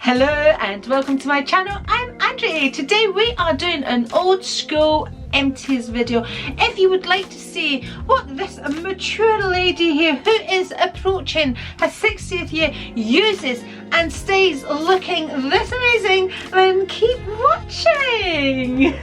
Hello and welcome to my channel. I'm Andri. Today we are doing an old school empties video. If you would like to see what this mature lady here who is approaching her 60th year uses and stays looking this amazing, then keep watching.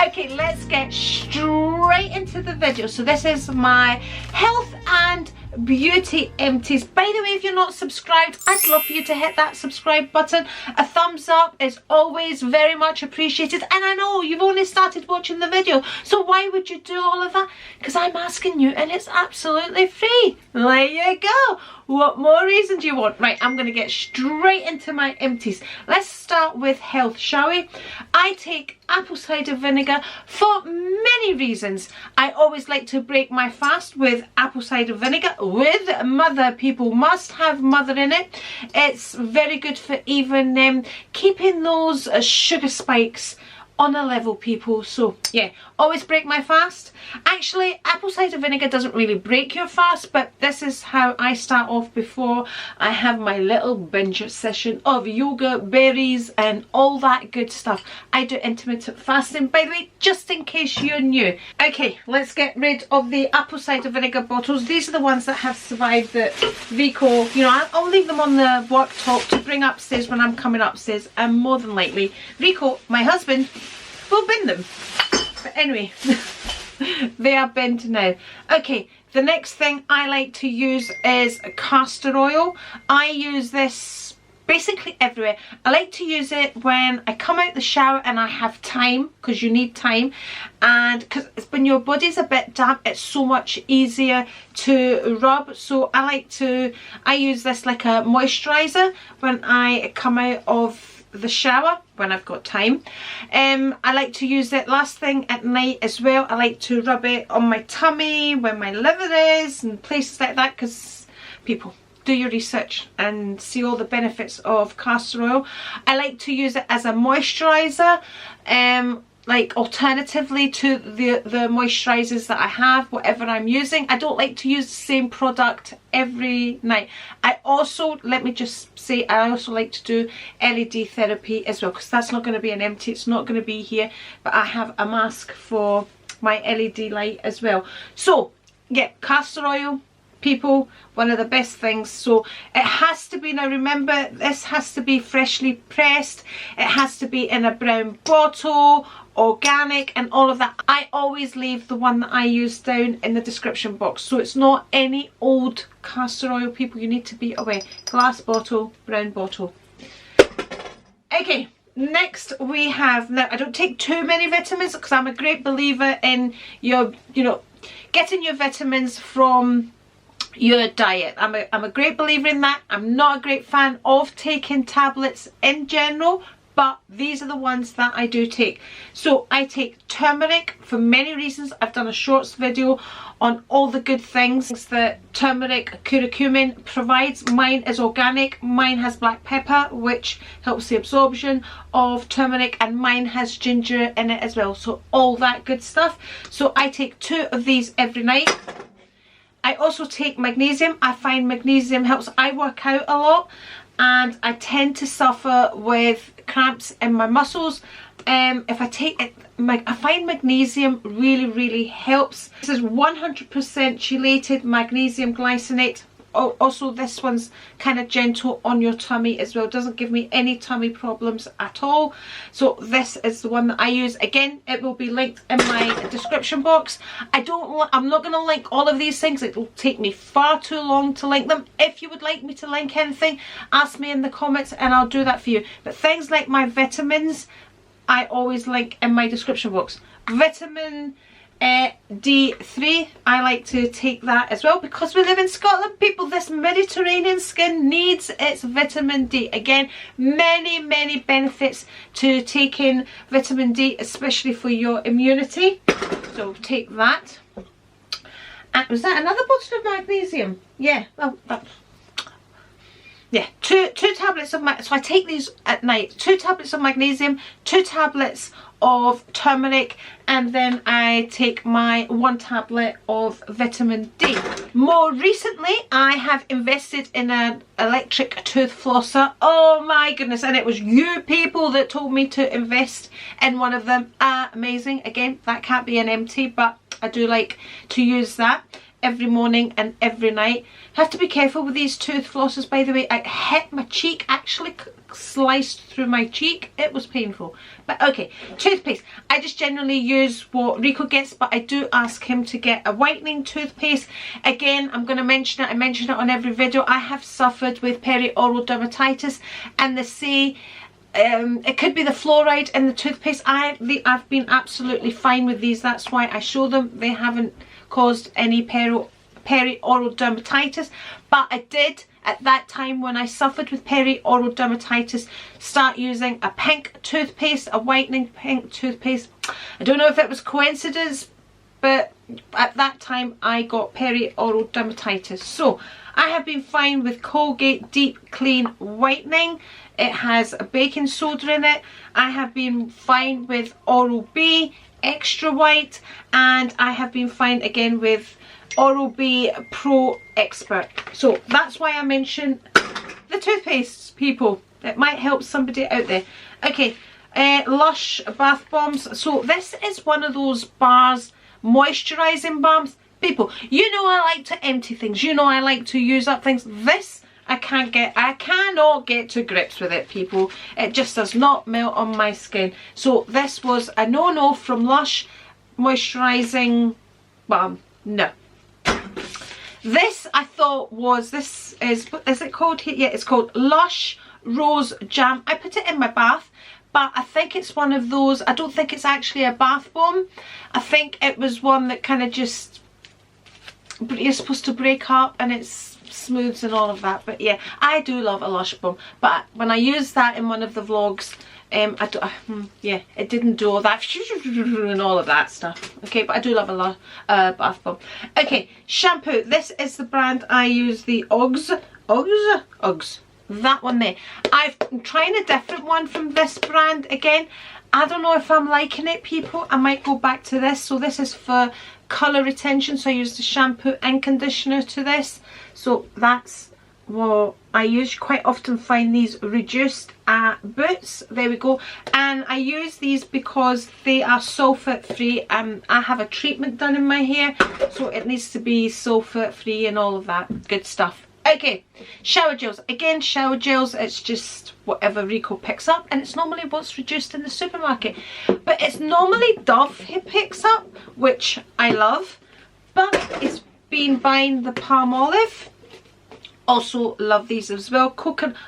Okay, let's get straight into the video. So this is my health and beauty empties. By the way, if you're not subscribed, I'd love for you to hit that subscribe button. A thumbs up is always very much appreciated, and I know you've only started watching the video, so why would you do all of that? Because I'm asking you and it's absolutely free. There you go. What more reason do you want? Right, I'm going to get straight into my empties. Let's start with health, shall we? I take apple cider vinegar for many reasons. I always like to break my fast with apple cider vinegar with mother. People must have mother in it. It's very good for even keeping those sugar spikes on a level, people. So yeah, always break my fast. Actually, apple cider vinegar doesn't really break your fast, but this is how I start off before I have my little binge session of yoga, berries and all that good stuff. I do intermittent fasting, by the way, just in case you're new. Okay, let's get rid of the apple cider vinegar bottles. These are the ones that have survived the Rico. You know, I'll leave them on the worktop to bring upstairs when I'm coming upstairs, and more than likely Rico, my husband, will bin them. But anyway, they are binned now. Okay, the next thing I like to use is castor oil. I use this basically everywhere. I like to use it when I come out the shower and I have time, because you need time, and because when your body's a bit damp, it's so much easier to rub. So I use this like a moisturizer when I come out of the shower when I've got time. I like to use it last thing at night as well. I like to rub it on my tummy, where my liver is, and places like that, because people, do your research and see all the benefits of castor oil. I like to use it as a moisturizer, like alternatively to the moisturizers that I have, whatever I'm using. I don't like to use the same product every night. I also, let me just say, I also like to do LED therapy as well, because that's not going to be an empty, it's not going to be here, but I have a mask for my LED light as well. So yeah, castor oil, people, one of the best things. So it has to be, now remember, this has to be freshly pressed, it has to be in a brown bottle, organic and all of that. I always leave the one that I use down in the description box, so it's not any old castor oil, people. You need to be aware. Glass bottle, brown bottle. Okay, next we have, now I don't take too many vitamins because I'm a great believer in your, you know, getting your vitamins from your diet. I'm a great believer in that. I'm not a great fan of taking tablets in general, but these are the ones that I do take. So I take turmeric for many reasons. I've done a shorts video on all the good things that turmeric curcumin provides. Mine is organic, mine has black pepper, which helps the absorption of turmeric, and mine has ginger in it as well, so all that good stuff. So I take 2 of these every night. I also take magnesium. I find magnesium helps. I work out a lot and I tend to suffer with cramps in my muscles. If I take it, I find magnesium really helps. This is 100% chelated magnesium glycinate. Also, this one's kind of gentle on your tummy as well. Doesn't give me any tummy problems at all. So this is the one that I use. Again, it will be linked in my description box. I'm not going to link all of these things. It will take me far too long to link them. If you would like me to link anything, ask me in the comments and I'll do that for you. But things like my vitamins, I always link in my description box. Vitamin D3, I like to take that as well, because we live in Scotland, people. This Mediterranean skin needs its vitamin D. Again, many benefits to taking vitamin D, especially for your immunity. So take that. And was that another bottle of magnesium? Yeah, well, yeah, two tablets of so I take these at night. 2 tablets of magnesium, 2 tablets of turmeric, and then I take my 1 tablet of vitamin D. More recently, I have invested in an electric tooth flosser. Oh my goodness, and it was you people that told me to invest in one of them. Amazing. Again, that can't be an empty, but I do like to use that every morning and every night. Have to be careful with these tooth flossers, by the way. I hit my cheek, actually sliced through my cheek. It was painful. But okay, toothpaste. I just generally use what Rico gets, but I do ask him to get a whitening toothpaste. Again, I'm going to mention it. I mention it on every video. I have suffered with perioral dermatitis, and they say it could be the fluoride in the toothpaste. I've been absolutely fine with these. That's why I show them. They haven't caused any perioral dermatitis, but I did at that time when I suffered with perioral dermatitis start using a pink toothpaste, a whitening pink toothpaste. I don't know if it was coincidence, but at that time I got perioral dermatitis. So I have been fine with Colgate Deep Clean Whitening. It has a baking soda in it. I have been fine with Oral-B Extra White, and I have been fine again with Oral-B Pro Expert. So that's why I mention the toothpastes, people. It might help somebody out there. Okay, Lush bath bombs. So this is one of those bars, moisturising balms. People, you know I like to empty things. You know I like to use up things. This I cannot get to grips with it, people. It just does not melt on my skin. So this was a no-no from Lush moisturising balm. No. This I thought was, this is it called here? Yeah, it's called Lush Rose Jam. I put it in my bath, but I think it's one of those, I don't think it's actually a bath bomb. I think it was one that kind of just, you're supposed to break up and it's smooths and all of that. But yeah, I do love a Lush bomb, but when I used that in one of the vlogs, yeah, it didn't do all that and all of that stuff. Okay, but I do love a bath bomb. Okay, shampoo. This is the brand I use, the Uggs, that one there. I'm trying a different one from this brand again. I don't know if I'm liking it, people. I might go back to this. So this is for colour retention, so I use the shampoo and conditioner to this. So that's what I use. Quite often find these reduced at Boots. There we go. And I use these because they are sulfate free. I have a treatment done in my hair, so it needs to be sulfate free and all of that good stuff. Okay, shower gels. Again, shower gels, it's just whatever Rico picks up, and it's normally what's reduced in the supermarket. But it's normally Dove he picks up, which I love, but it's been buying the palm olive. Also love these as well.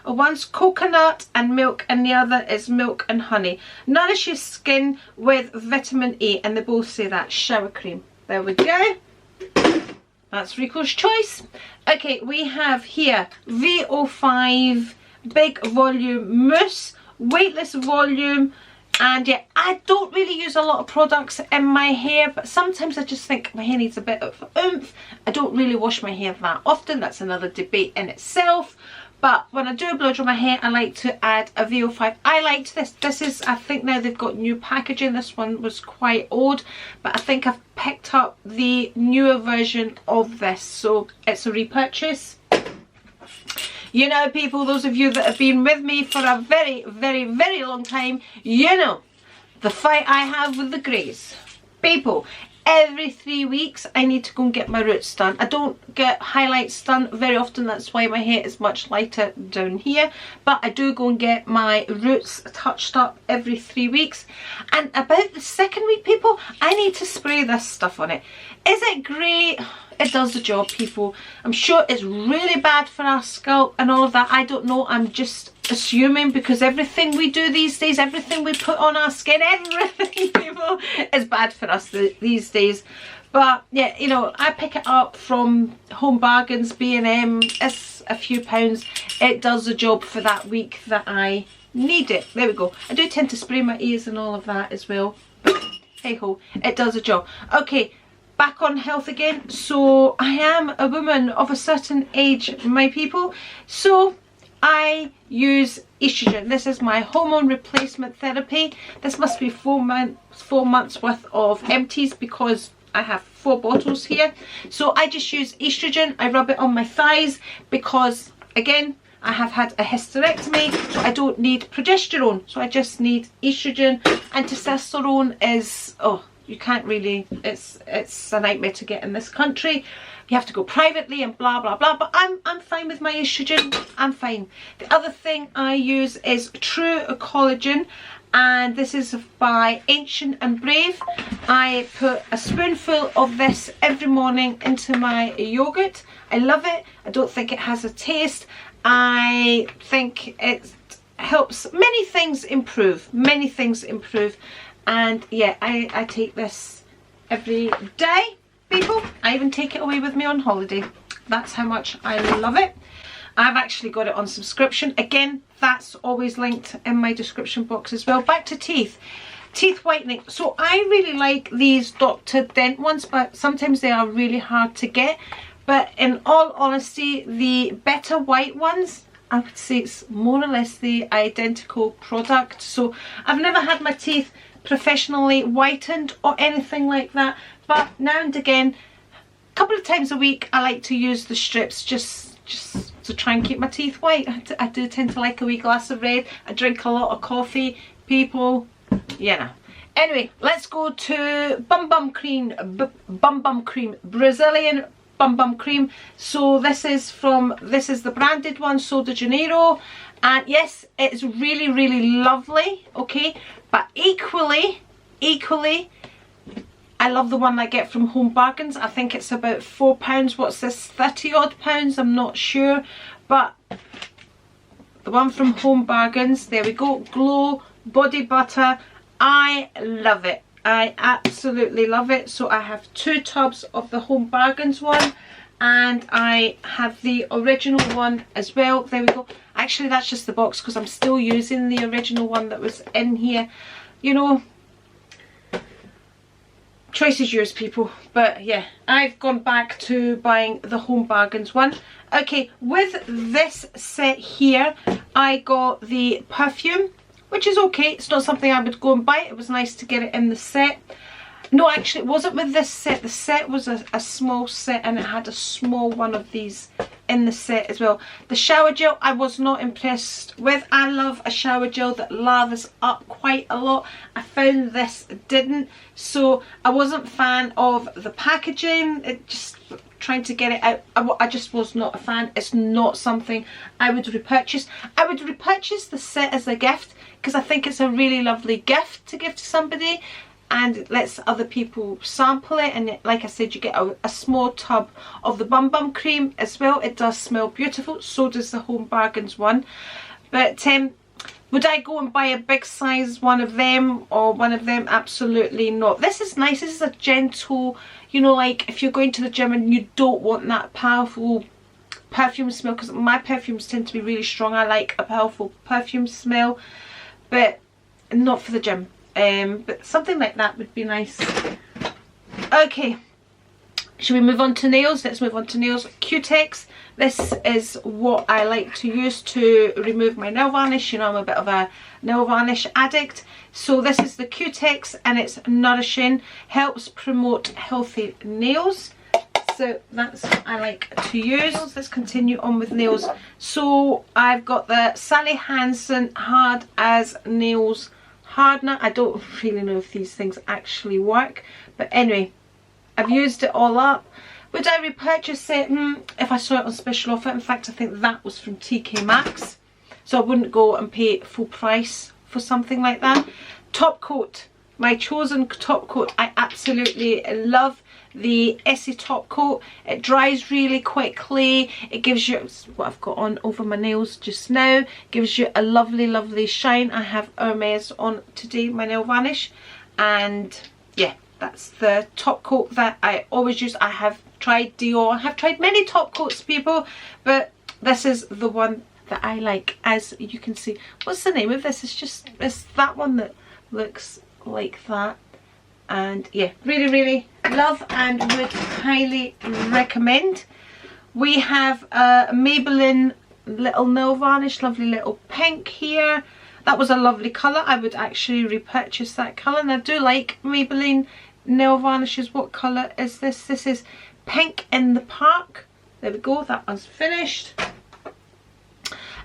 One's coconut and milk, and the other is milk and honey. Nourish your skin with vitamin E, and they both say that. Shower cream. There we go. That's Rico's choice. Okay, we have here VO5 Big Volume Mousse, Weightless Volume. And yeah, I don't really use a lot of products in my hair, but sometimes I just think my hair needs a bit of oomph. I don't really wash my hair that often. That's another debate in itself. But when I do blow dry my hair, I like to add a VO5. I liked this. This is, I think now they've got new packaging. This one was quite old, but I think I've picked up the newer version of this. So it's a repurchase. You know, people, those of you that have been with me for a very, very, very long time, you know the fight I have with the greys. People, every 3 weeks I need to go and get my roots done. I don't get highlights done very often, that's why my hair is much lighter down here. But I do go and get my roots touched up every 3 weeks. And about the second week, people, I need to spray this stuff on it. Is it great? It does the job, people. I'm sure it's really bad for our scalp and all of that. I don't know, I'm just assuming, because everything we do these days, everything we put on our skin, everything, people, is bad for us these days. But yeah, you know, I pick it up from Home Bargains, B&M. It's a few pounds. It does the job for that week that I need it. There we go. I do tend to spray my ears and all of that as well, but hey ho, it does the job. Okay, back on health again. So I am a woman of a certain age, my people. So I use estrogen. This is my hormone replacement therapy. This must be 4 months worth of Empties because I have 4 bottles here. So I just use estrogen. I rub it on my thighs because, again, I have had a hysterectomy, so I don't need progesterone. So I just need estrogen, and testosterone is, oh, you can't really, it's a nightmare to get in this country. You have to go privately and blah blah blah, but I'm fine with my estrogen. I'm fine. The other thing I use is True Collagen, and this is by Ancient and Brave. I put a spoonful of this every morning into my yogurt. I love it. I don't think it has a taste. I think it helps many things improve. Many things improve. And yeah, I take this every day, people. I even take it away with me on holiday. That's how much I love it. I've actually got it on subscription. Again, that's always linked in my description box as well. Back to teeth. Teeth whitening. So I really like these Dr. Dent ones, but sometimes they are really hard to get. But in all honesty, the Better White ones, I would say it's more or less the identical product. So I've never had my teeth professionally whitened or anything like that, but now and again, a couple of times a week, I like to use the strips just to try and keep my teeth white. I do tend to like a wee glass of red. I drink a lot of coffee, people, yeah. Anyway, let's go to Bum Cream, Brazilian Bum Cream. So this is the branded one, Sol de Janeiro, and yes, it's really, really lovely, okay, but equally, I love the one I get from Home Bargains. I think it's about £4. What's this, 30 odd pounds? I'm not sure, but the one from Home Bargains, there we go, Glow Body Butter. I love it. I absolutely love it. So I have 2 tubs of the Home Bargains one, and I have the original one as well. There we go. Actually, that's just the box because I'm still using the original one that was in here. You know, choice is yours, people. But yeah, I've gone back to buying the Home Bargains one. Okay, with this set here, I got the perfume, which is okay. It's not something I would go and buy. It was nice to get it in the set. No, actually, it wasn't with this set. The set was a small set, and it had a small one of these in the set as well. The shower gel, I was not impressed with. I love a shower gel that lathers up quite a lot. I found this didn't, so I wasn't a fan of the packaging. It just, trying to get it out, I just was not a fan. It's not something I would repurchase. I would repurchase the set as a gift because I think it's a really lovely gift to give to somebody, and it lets other people sample it. And like I said, you get a small tub of the Bum Cream as well. It does smell beautiful, so does the Home Bargains one. But would I go and buy a big size one of them or one of them? Absolutely not. This is nice. This is a gentle, you know, like if you're going to the gym and you don't want that powerful perfume smell, because my perfumes tend to be really strong. I like a powerful perfume smell, but not for the gym. But something like that would be nice. Okay, should we move on to nails? Let's move on to nails. Q-Tex. This is what I like to use to remove my nail varnish. You know, I'm a bit of a nail varnish addict. So this is the Q-Tex, and it's nourishing, helps promote healthy nails. So that's what I like to use. Let's continue on with nails. So I've got the Sally Hansen Hard as Nails hardener. I don't really know if these things actually work, but anyway, I've used it all up. Would I repurchase it? If I saw it on special offer. In fact, I think that was from TK Maxx, so I wouldn't go and pay full price for something like that. Top coat, my chosen top coat. I absolutely love the Essie top coat. It dries really quickly. It gives you, what I've got on over my nails just now, gives you a lovely shine. I have Hermes on today, my nail varnish, and yeah, that's the top coat that I always use. I have tried Dior, I have tried many top coats, people, but this is the one that I like. As you can see, what's the name of this? It's that one that looks like that. And yeah, really love and would highly recommend. We have Maybelline little nail varnish, lovely little pink here. That was a lovely colour. I would actually repurchase that colour, and I do like Maybelline nail varnishes. What colour is this? This is Pink in the Park. There we go, that one's finished.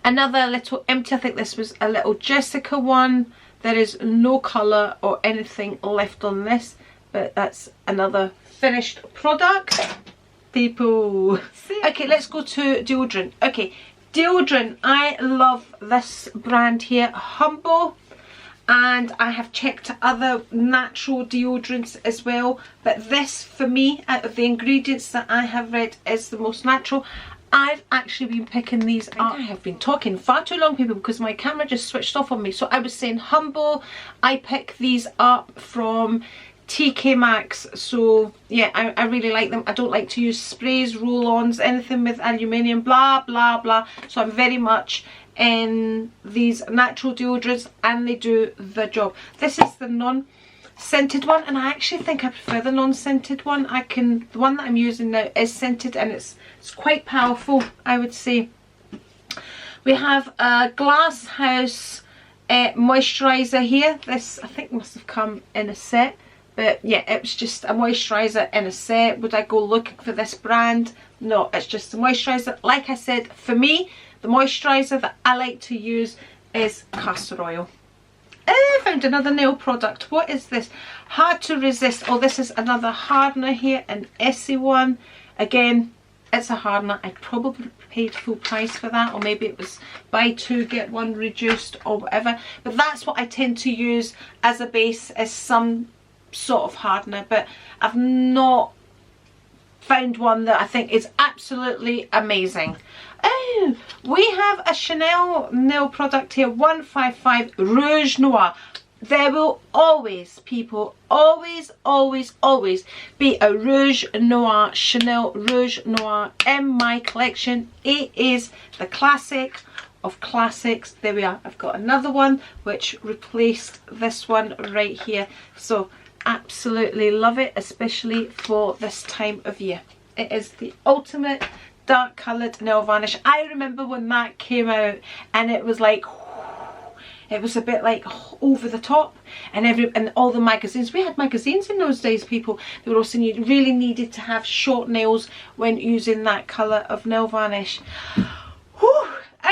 Another little empty, I think this was a little Jessica one. There is no colour or anything left on this, but that's another finished product. People. Okay, let's go to deodorant. Okay, deodorant. I love this brand here, Humble. And I have checked other natural deodorants as well. But this, for me, out of the ingredients that I have read, is the most natural. I've actually been picking these up. I have been talking far too long, people, because my camera just switched off on me. So I was saying Humble. I pick these up from TK Maxx. So yeah, I really like them. I don't like to use sprays, roll-ons, anything with aluminium, blah blah blah. So I'm very much in these natural deodorants, and they do the job. This is the non-scented one, and I actually think I prefer the non-scented one. The one that I'm using now is scented, and it's quite powerful, I would say. We have a Glass House moisturiser here. This I think must have come in a set, but yeah, it was just a moisturiser in a set. Would I go looking for this brand? No, it's just a moisturiser. Like I said, for me, the moisturiser that I like to use is castor oil. I found another nail product. What is this? Hard to Resist. Oh, this is another hardener here, an Essie one. Again, it's a hardener. I probably paid full price for that, or maybe it was buy two get one reduced or whatever. But that's what I tend to use as a base, as some sort of hardener. But I've not found one that I think is absolutely amazing. Oh, we have a Chanel nail product here, 155 Rouge Noir. There will always, people, always be a Rouge Noir, Chanel Rouge Noir in my collection. It is the classic of classics. There we are. I've got another one which replaced this one right here. So absolutely love it, especially for this time of year. It is the ultimate dark coloured nail varnish. I remember when that came out, and it was like, it was a bit like over the top, and all the magazines, we had magazines in those days, people, they were all saying you really needed to have short nails when using that colour of nail varnish. Whew.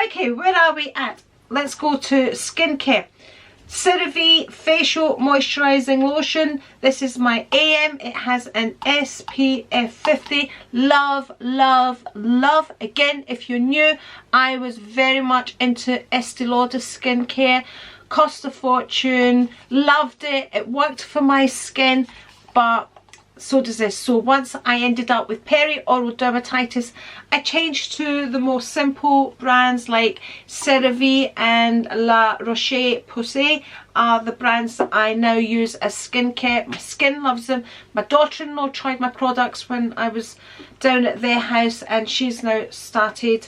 Okay, where are we at? Let's go to skincare. CeraVe Facial Moisturising Lotion. This is my AM. It has an SPF 50. Love, love, love. Again, if you're new, I was very much into Estee Lauder skincare. Cost a fortune. Loved it. It worked for my skin, but so does this. So once I ended up with peri-oral dermatitis, I changed to the more simple brands like CeraVe and La Roche-Posay are the brands that I now use as skincare. My skin loves them. My daughter-in-law tried my products when I was down at their house, and she's now started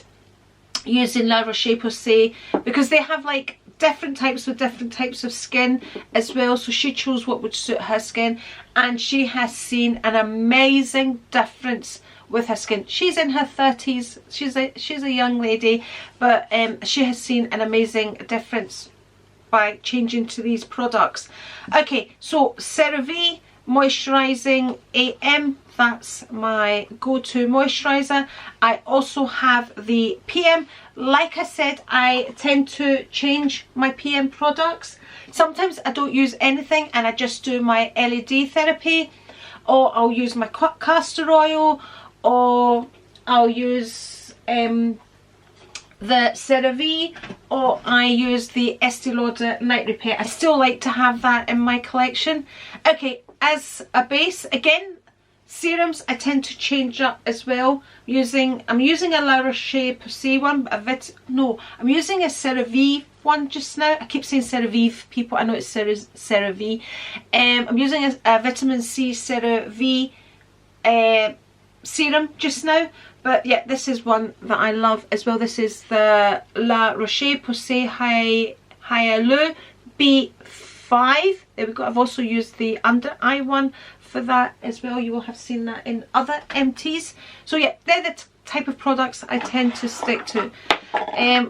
using La Roche-Posay because they have like different types with different types of skin as well. So she chose what would suit her skin, and she has seen an amazing difference with her skin. She's in her 30s. She's a young lady, but she has seen an amazing difference by changing to these products. Okay, so CeraVe Moisturising AM, that's my go-to moisturiser. I also have the PM. Like I said, I tend to change my PM products. Sometimes I don't use anything and I just do my LED therapy, or I'll use my castor oil, or I'll use the CeraVe, or I use the Estee Lauder Night Repair. I still like to have that in my collection. Okay, as a base, again, serums I tend to change up as well. I'm using a La Roche-Posay one, but I'm using a CeraVe one just now. I keep saying CeraVe, people, I know it's CeraVe. I'm using a vitamin C CeraVe serum just now, but yeah, this is one that I love as well. This is the La Roche-Posay Hyaluronic B5. There we go. I've also used the under eye one for that as well. You will have seen that in other empties. So yeah, they're the type of products I tend to stick to.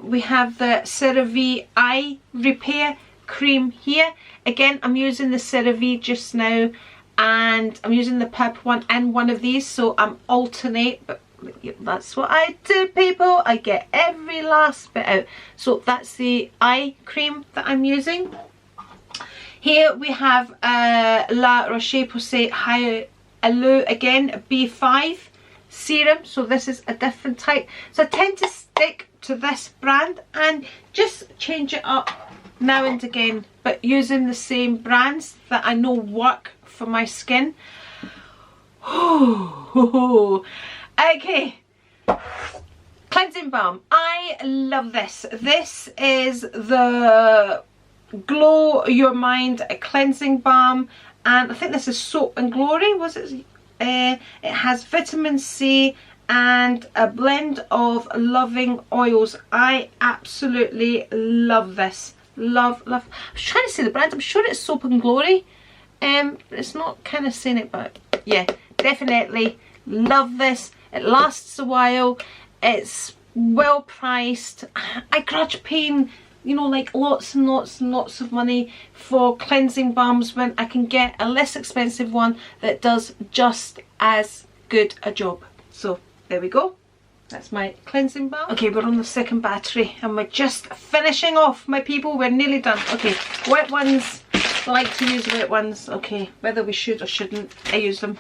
We have the CeraVe Eye Repair Cream here. Again, I'm using the CeraVe just now, and I'm using the purple one and one of these, so I'm alternate, but that's what I do, people. I get every last bit out. So that's the eye cream that I'm using. Here we have La Roche-Posay Hyaluronic again B5 serum. So this is a different type. So I tend to stick to this brand and just change it up now and again, but using the same brands that I know work for my skin. Okay, cleansing balm. I love this. This is the Glow Your Mind cleansing balm, and I think this is Soap and Glory. Was it? It has vitamin C and a blend of loving oils. I absolutely love this. Love. I was trying to say the brand. I'm sure it's Soap and Glory. It's not kind of saying it, but yeah, definitely love this. It lasts a while. It's well priced. I grudge paying, you know, like lots and lots and lots of money for cleansing balms when I can get a less expensive one that does just as good a job. So there we go. That's my cleansing balm. Okay, we're on the second battery and we're just finishing off, my people. We're nearly done. Okay, wet ones. I like to use wet ones. Okay, whether we should or shouldn't, I use them.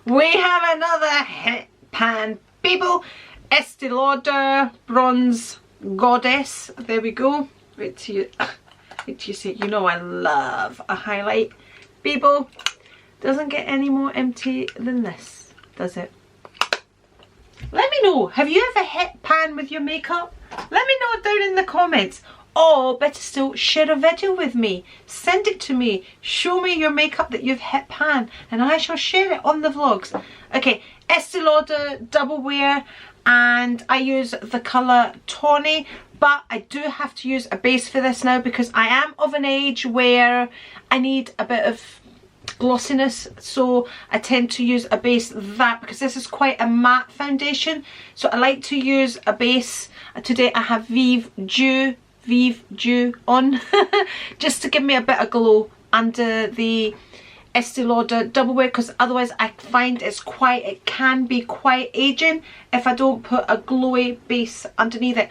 We have another hit pan, people. Estee Lauder Bronze Goddess. There we go. Wait till you see. You know I love a highlight, people. Doesn't get any more empty than this, does it? Let me know. Have you ever hit pan with your makeup? Let me know down in the comments. Or better still, share a video with me. Send it to me. Show me your makeup that you've hit pan and I shall share it on the vlogs. Okay, Estee Lauder Double Wear, and I use the colour Tawny, but I do have to use a base for this now because I am of an age where I need a bit of glossiness, so I tend to use a base that, because this is quite a matte foundation, so I like to use a base. Today I have Vive Dew on just to give me a bit of glow under the Estee Lauder Double Wear, because otherwise I find it can be quite aging if I don't put a glowy base underneath it.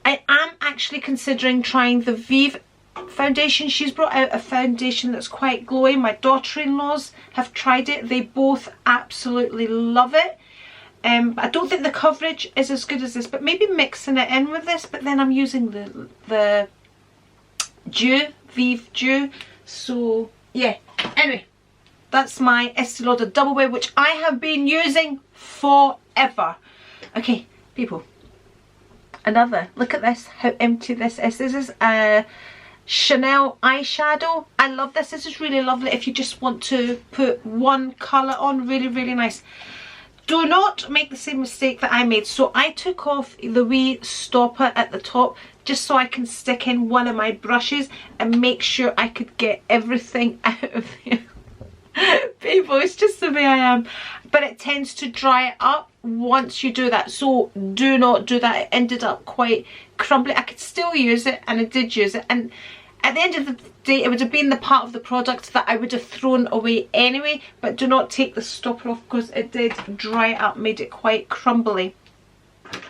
I am actually considering trying the Vive foundation. She's brought out a foundation that's quite glowy. My daughter-in-laws have tried it. They both absolutely love it. I don't think the coverage is as good as this, but maybe mixing it in with this. But then I'm using the Vive Dew. So yeah, anyway, that's my Estee Lauder Double Wear, which I have been using forever. Okay, people, another look at this, how empty this is. This is a Chanel eyeshadow. I love this. This is really lovely if you just want to put one colour on. Really, really nice. Do not make the same mistake that I made. So I took off the wee stopper at the top just so I can stick in one of my brushes and make sure I could get everything out of there. People, it's just the way I am. But it tends to dry up once you do that, so do not do that. It ended up quite crumbly. I could still use it, and I did use it, and at the end of the day it would have been the part of the product that I would have thrown away anyway. But do not take the stopper off because it did dry up, made it quite crumbly.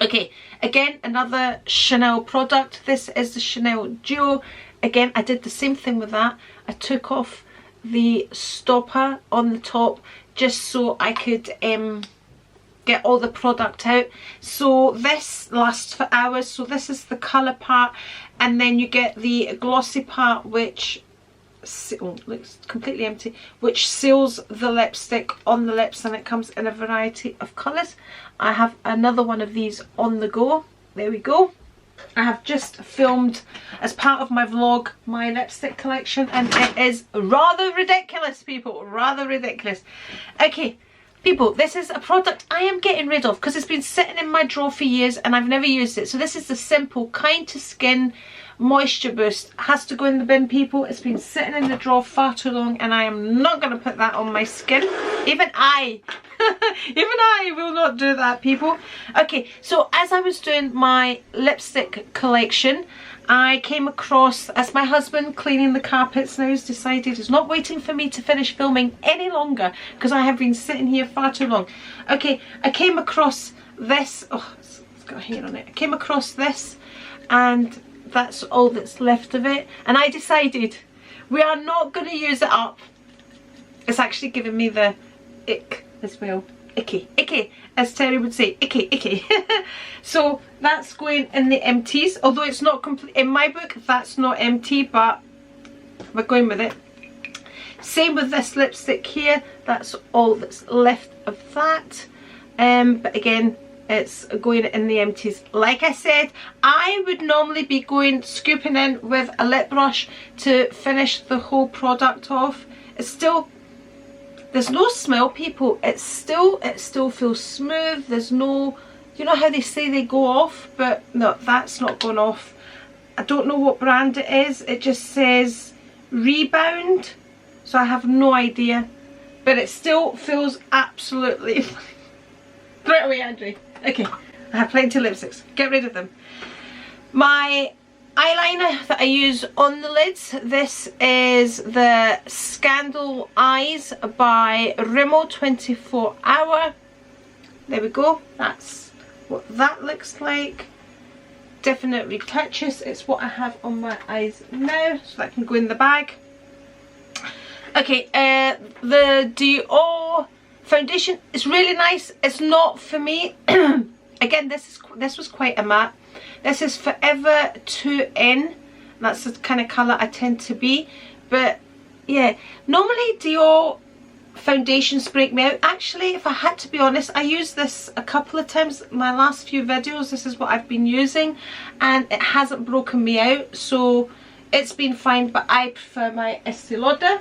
Okay, again, another Chanel product. This is the Chanel Duo. Again, I did the same thing with that. I took off the stopper on the top just so I could get all the product out. So this lasts for hours. So this is the colour part, and then you get the glossy part, which looks completely empty, which seals the lipstick on the lips, and it comes in a variety of colours. I have another one of these on the go. There we go. I have just filmed as part of my vlog my lipstick collection, and it is rather ridiculous, people, rather ridiculous. Okay, people, this is a product I am getting rid of because it's been sitting in my drawer for years and I've never used it. So this is the Simple Kind to Skin Moisture Boost. Has to go in the bin, people. It's been sitting in the drawer far too long and I am not going to put that on my skin. Even I will not do that, people. Okay, so as I was doing my lipstick collection, I came across, as my husband cleaning the carpets now, he's decided he's not waiting for me to finish filming any longer because I have been sitting here far too long. Okay, I came across this. Oh, it's got hair on it. I came across this and that's all that's left of it. And I decided we are not going to use it up. It's actually giving me the ick as well. Icky, as Terry would say, icky. So that's going in the empties, although it's not complete in my book. That's not empty, but we're going with it. Same with this lipstick here. That's all that's left of that. But again, it's going in the empties. Like I said, I would normally be going scooping in with a lip brush to finish the whole product off. It's still, there's no smell, people. It still feels smooth. There's no, you know how they say they go off, but no, that's not going off. I don't know what brand it is. It just says Rebound, so I have no idea, but it still feels absolutely throw it away, Andri. Okay, I have plenty of lipsticks. Get rid of them. My eyeliner that I use on the lids, this is the Scandal Eyes by Rimmel 24 Hour. There we go. That's what that looks like. Definite retouches. It's what I have on my eyes now, so that can go in the bag. Okay, the Dior foundation is really nice. It's not for me. Again, this was quite a matte. This is Forever 2N. That's the kind of colour I tend to be. But yeah, normally Dior foundations break me out. Actually, if I had to be honest, I used this a couple of times. My last few videos, this is what I've been using, and it hasn't broken me out, so it's been fine. But I prefer my Estee Lauder,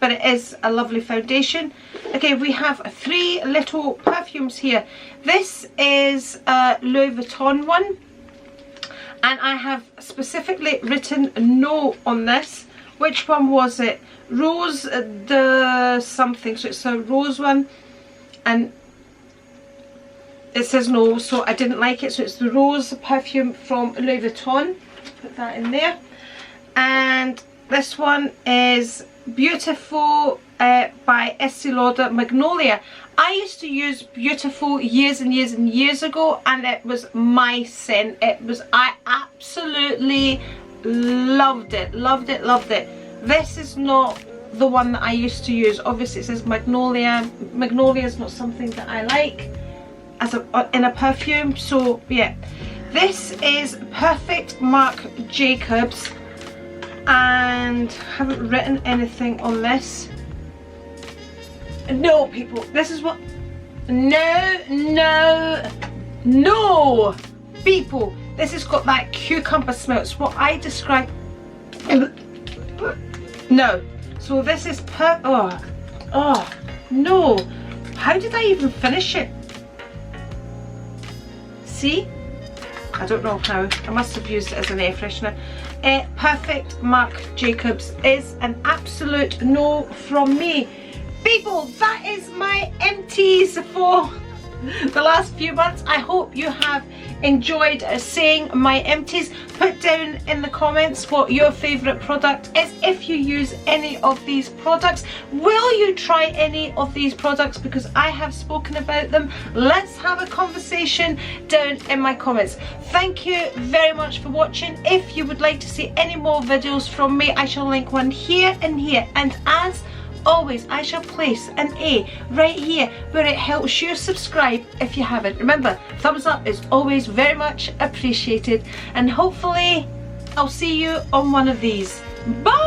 but it is a lovely foundation. Okay, we have 3 little perfumes here. This is a Louis Vuitton one, and I have specifically written no on this. Which one was it? Rose de something. So it's a rose one, and it says no, so I didn't like it. So it's the rose perfume from Louis Vuitton. Put that in there. And this one is Beautiful by Estee Lauder Magnolia. I used to use Beautiful years and years and years ago, and it was my scent. I absolutely loved it, loved it, loved it. This is not the one that I used to use. Obviously it says Magnolia. Magnolia is not something that I like as in a perfume, so yeah. This is Perfect Marc Jacobs, and I haven't written anything on this. No, people, this is what, no people, this has got that cucumber smell. It's what I describe. No, so this is oh no, how did I even finish it? See, I don't know how. I must have used it as an air freshener. Perfect Marc Jacobs is an absolute no from me. People, that is my empties for the last few months. I hope you have enjoyed seeing my empties. Put down in the comments what your favourite product is, if you use any of these products. Will you try any of these products, because I have spoken about them? Let's have a conversation down in my comments. Thank you very much for watching. If you would like to see any more videos from me, I shall link one here and here, and as always I shall place an A right here where it helps you subscribe if you haven't. Remember, thumbs up is always very much appreciated, and hopefully I'll see you on one of these. Bye!